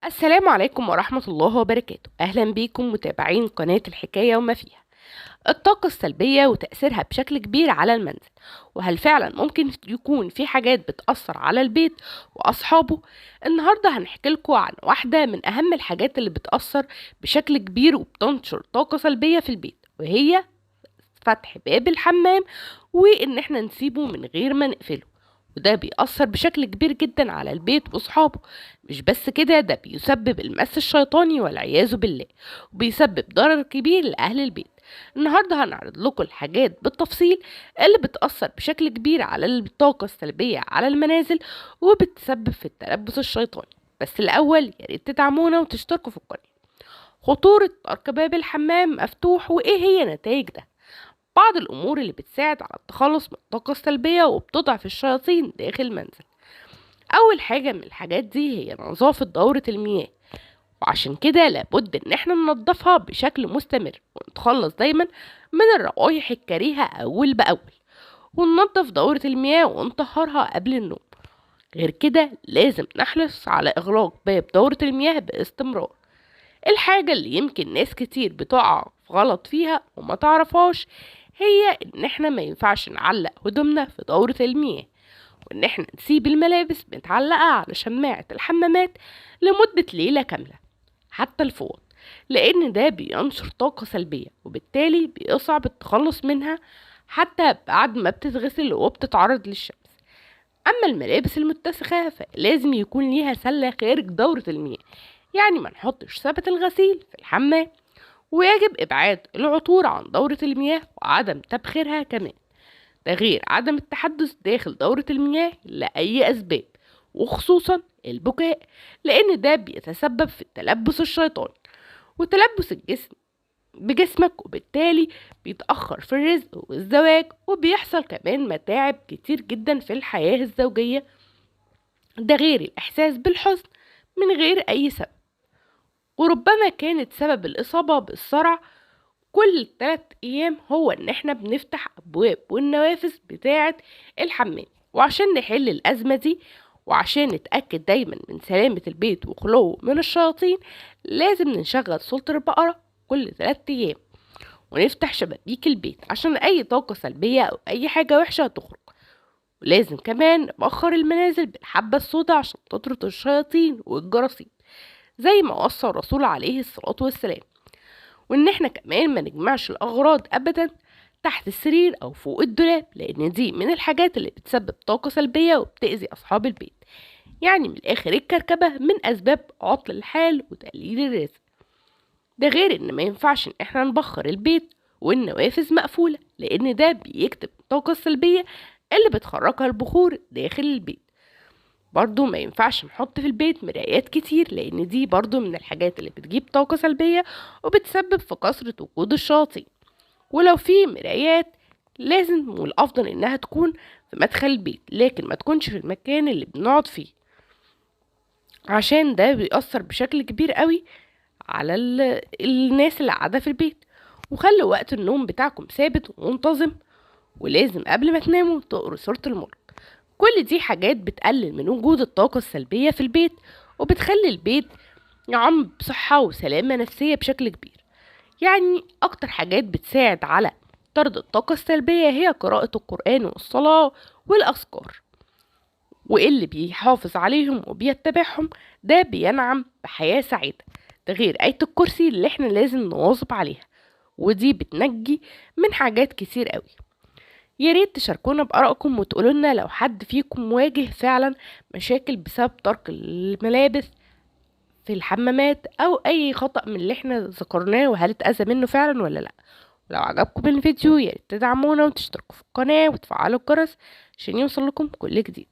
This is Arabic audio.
السلام عليكم ورحمة الله وبركاته. أهلا بيكم متابعين قناة الحكاية وما فيها. الطاقة السلبية وتأثيرها بشكل كبير على المنزل، وهل فعلا ممكن يكون في حاجات بتأثر على البيت وأصحابه؟ النهاردة هنحكي لكم عن واحدة من أهم الحاجات اللي بتأثر بشكل كبير وبتنشر طاقة سلبية في البيت، وهي فتح باب الحمام وإن احنا نسيبه من غير ما نقفله. وده بيأثر بشكل كبير جدا على البيت وصحابه. مش بس كده، ده بيسبب المس الشيطاني والعياذ بالله، وبيسبب ضرر كبير لأهل البيت. النهاردة هنعرض لكم الحاجات بالتفصيل اللي بتأثر بشكل كبير على الطاقة السلبية على المنازل وبتسبب في التلبس الشيطاني. بس الأول ياريت تدعمونا وتشتركوا في القناة. خطورة ترك باب الحمام مفتوح وإيه هي نتائج ده؟ بعض الأمور اللي بتساعد على التخلص من الطاقة السلبية وبتضعف الشياطين داخل المنزل. أول حاجة من الحاجات دي هي نظافة دورة المياه، وعشان كده لابد إن احنا ننضفها بشكل مستمر ونتخلص دايما من الروائح الكريهة أول بأول، وننضف دورة المياه ونطهرها قبل النوم. غير كده لازم نحرص على إغلاق باب دورة المياه باستمرار. الحاجة اللي يمكن ناس كتير بتقع في غلط فيها وما تعرفهاش هي ان احنا ما ينفعش نعلق هدومنا في دورة المياه، وان احنا نسيب الملابس متعلقة على شماعة الحمامات لمدة ليلة كاملة، حتى الفوط، لان ده بينشر طاقة سلبية وبالتالي بيصعب التخلص منها حتى بعد ما بتتغسل وبتتعرض للشمس. اما الملابس المتسخة فلازم يكون ليها سلة خارج دورة المياه، يعني ما نحطش ثبت الغسيل في الحمام. ويجب إبعاد العطور عن دورة المياه وعدم تبخيرها كمان، ده غير عدم التحدث داخل دورة المياه لأي أسباب، وخصوصا البكاء، لأن ده بيتسبب في التلبس الشيطاني وتلبس الجسم بجسمك، وبالتالي بيتأخر في الرزق والزواج، وبيحصل كمان متاعب كتير جدا في الحياة الزوجية، ده غير الإحساس بالحزن من غير أي سبب. وربما كانت سبب الإصابة بالصرع كل 3 أيام هو إن إحنا بنفتح أبواب والنوافذ بتاعة الحمام. وعشان نحل الأزمة دي وعشان نتأكد دايما من سلامة البيت وخلوه من الشياطين، لازم نشغل صوت البقرة كل 3 أيام، ونفتح شبابيك البيت عشان أي طاقة سلبية أو أي حاجة وحشة تخرج. ولازم كمان نبخر المنازل بالحبة السوداء عشان تطرد الشياطين والجراثيم زي ما وصى الرسول عليه الصلاة والسلام. وان احنا كمان ما نجمعش الاغراض ابدا تحت السرير او فوق الدولاب، لان دي من الحاجات اللي بتسبب طاقة سلبية وبتأذي اصحاب البيت. يعني من الاخر الكركبة من اسباب عطل الحال وتقليل الرزق. ده غير ان ما ينفعش ان احنا نبخر البيت والنوافذ مقفولة، لان ده بيكتب الطاقة السلبية اللي بتخرجها البخور داخل البيت. برضو ما ينفعش نحط في البيت مرايات كتير، لان دي برضو من الحاجات اللي بتجيب طاقة سلبية وبتسبب في كثرة وجود الشياطين. ولو في مرايات لازم والافضل انها تكون في مدخل البيت، لكن ما تكونش في المكان اللي بنقعد فيه، عشان ده بيأثر بشكل كبير قوي على الناس اللي قاعدة في البيت. وخلوا وقت النوم بتاعكم ثابت ومنتظم، ولازم قبل ما تناموا تقروا سورة الملك. كل دي حاجات بتقلل من وجود الطاقة السلبية في البيت، وبتخلي البيت يعم بصحة وسلامة نفسية بشكل كبير. يعني أكتر حاجات بتساعد على طرد الطاقة السلبية هي قراءة القرآن والصلاة والأذكار، واللي بيحافظ عليهم وبيتبعهم ده بينعم بحياة سعيدة. ده غير آية الكرسي اللي احنا لازم نواظب عليها، ودي بتنجي من حاجات كتير قوي. يا ريت تشاركونا بآرائكم وتقولوا لنا لو حد فيكم واجه فعلا مشاكل بسبب ترك الملابس في الحمامات او اي خطأ من اللي احنا ذكرناه، وهل اتأذى منه فعلا ولا لا. ولو عجبكم الفيديو يا ريت تدعمونا وتشتركوا في القناة وتفعلوا الجرس عشان يوصل لكم كل جديد.